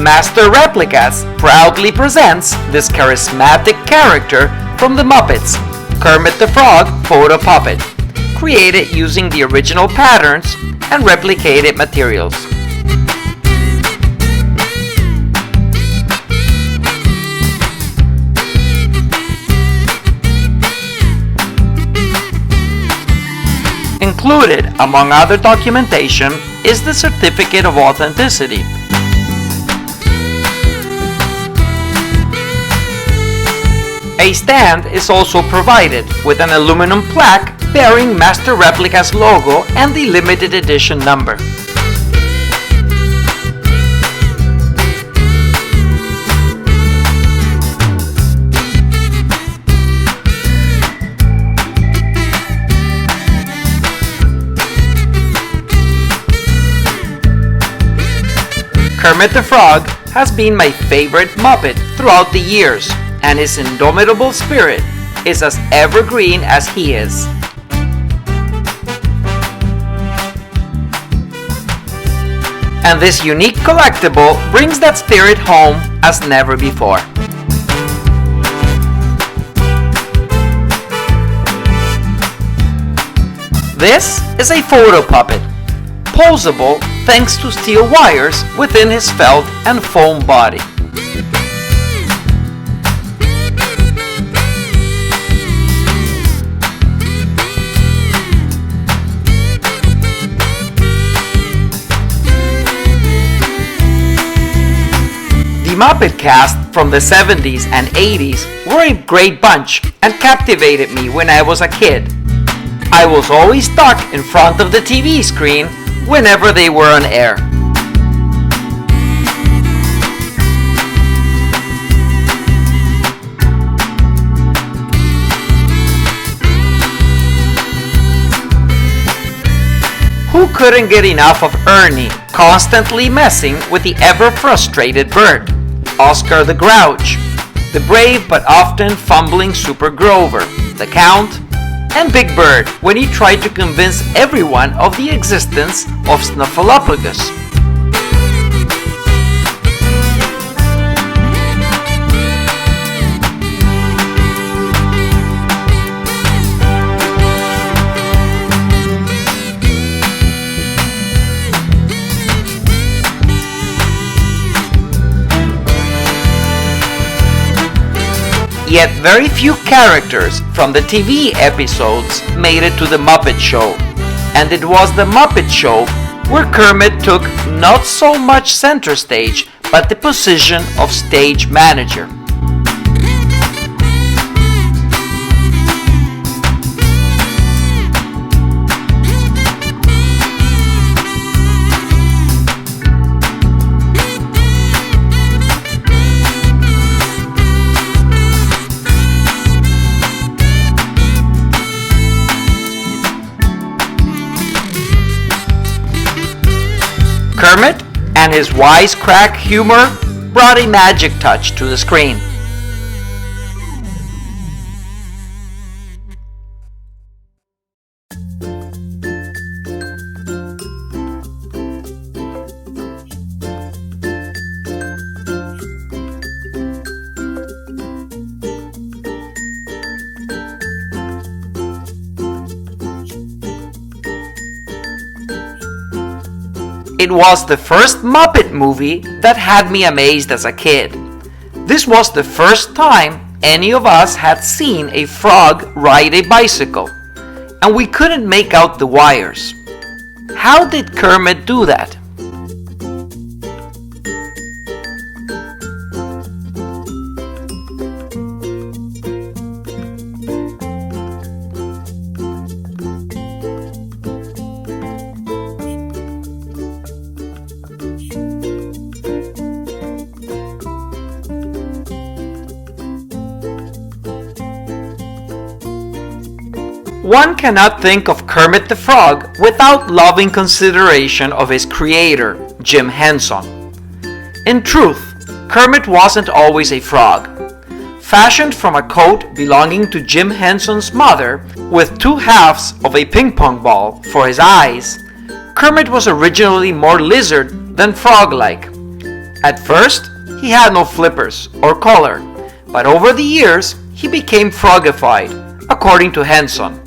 Master Replicas proudly presents this charismatic character from the Muppets, Kermit the Frog photo puppet, created using the original patterns and replicated materials. Included, among other documentation, is the Certificate of Authenticity. A stand is also provided with an aluminum plaque bearing Master Replica's logo and the limited edition number. Kermit the Frog has been my favorite Muppet throughout the years, and his indomitable spirit is as evergreen as he is. And this unique collectible brings that spirit home as never before. This is a photo puppet, posable thanks to steel wires within his felt and foam body. The Muppet cast from the 70s and 80s were a great bunch and captivated me when I was a kid. I was always stuck in front of the TV screen whenever they were on air. Who couldn't get enough of Ernie, constantly messing with the ever-frustrated Bert, Oscar the Grouch, the brave but often fumbling Super Grover, the Count, and Big Bird when he tried to convince everyone of the existence of Snuffleupagus. Yet very few characters from the TV episodes made it to the Muppet Show, and it was the Muppet Show where Kermit took not so much center stage, but the position of stage manager. Kermit and his wisecrack humor brought a magic touch to the screen. It was the first Muppet movie that had me amazed as a kid. This was the first time any of us had seen a frog ride a bicycle, and we couldn't make out the wires. How did Kermit do that? One cannot think of Kermit the Frog without loving consideration of his creator, Jim Henson. In truth, Kermit wasn't always a frog. Fashioned from a coat belonging to Jim Henson's mother, with two halves of a ping-pong ball for his eyes, Kermit was originally more lizard than frog-like. At first, he had no flippers or color, but over the years, he became frogified, according to Henson.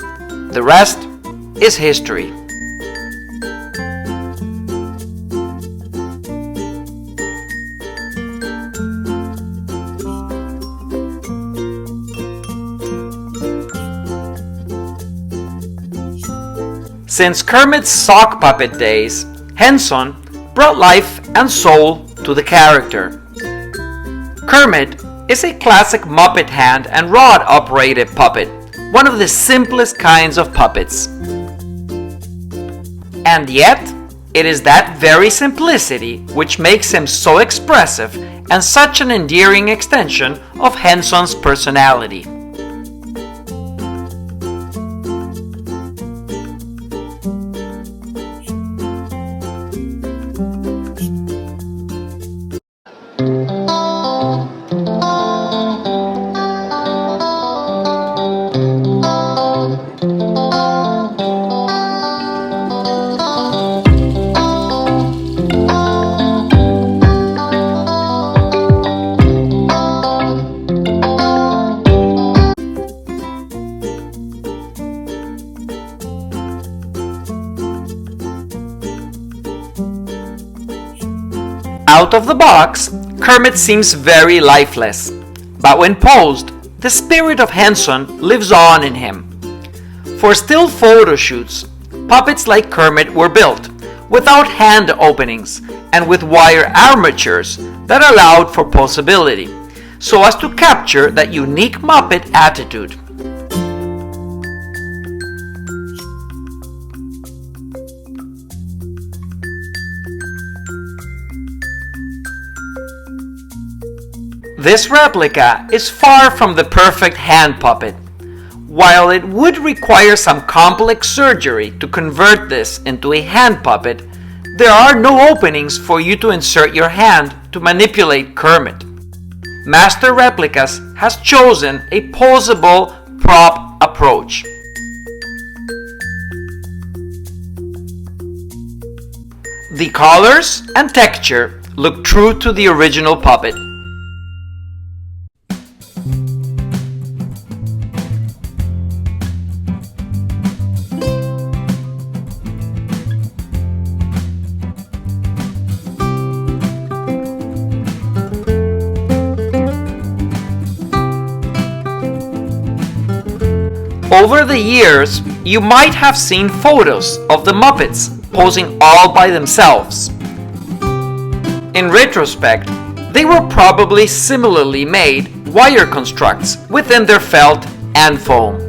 The rest is history. Since Kermit's sock puppet days, Henson brought life and soul to the character. Kermit is a classic Muppet hand and rod operated puppet, one of the simplest kinds of puppets. And yet, it is that very simplicity which makes him so expressive and such an endearing extension of Henson's personality. Out of the box, Kermit seems very lifeless, but when posed, the spirit of Henson lives on in him. For still photo shoots, puppets like Kermit were built without hand openings and with wire armatures that allowed for posability, so as to capture that unique Muppet attitude. This replica is far from the perfect hand puppet. While it would require some complex surgery to convert this into a hand puppet, there are no openings for you to insert your hand to manipulate Kermit. Master Replicas has chosen a posable prop approach. The colors and texture look true to the original puppet. Over the years, you might have seen photos of the Muppets posing all by themselves. In retrospect, they were probably similarly made wire constructs within their felt and foam.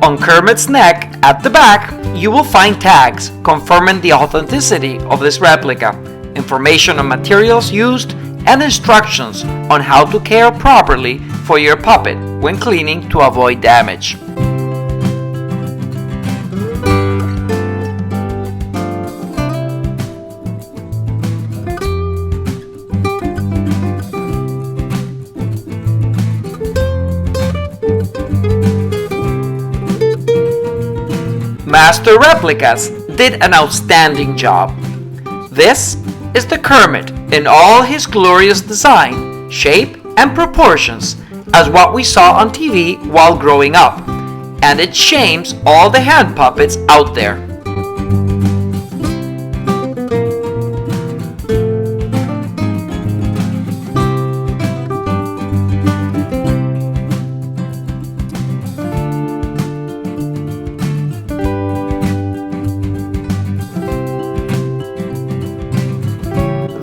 On Kermit's neck, at the back, you will find tags confirming the authenticity of this replica, information on materials used, and instructions on how to care properly for your puppet when cleaning to avoid damage. Master Replicas did an outstanding job. This is the Kermit in all his glorious design, shape, and proportions as what we saw on TV while growing up, and it shames all the hand puppets out there.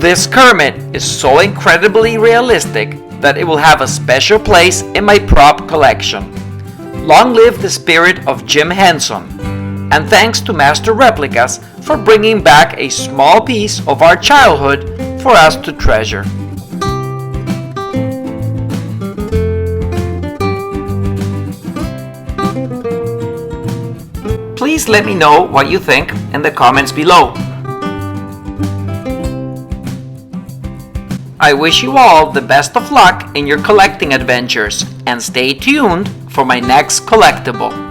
This Kermit is so incredibly realistic that it will have a special place in my prop collection. Long live the spirit of Jim Henson, and thanks to Master Replicas for bringing back a small piece of our childhood for us to treasure. Please let me know what you think in the comments below. I wish you all the best of luck in your collecting adventures, and stay tuned for my next collectible.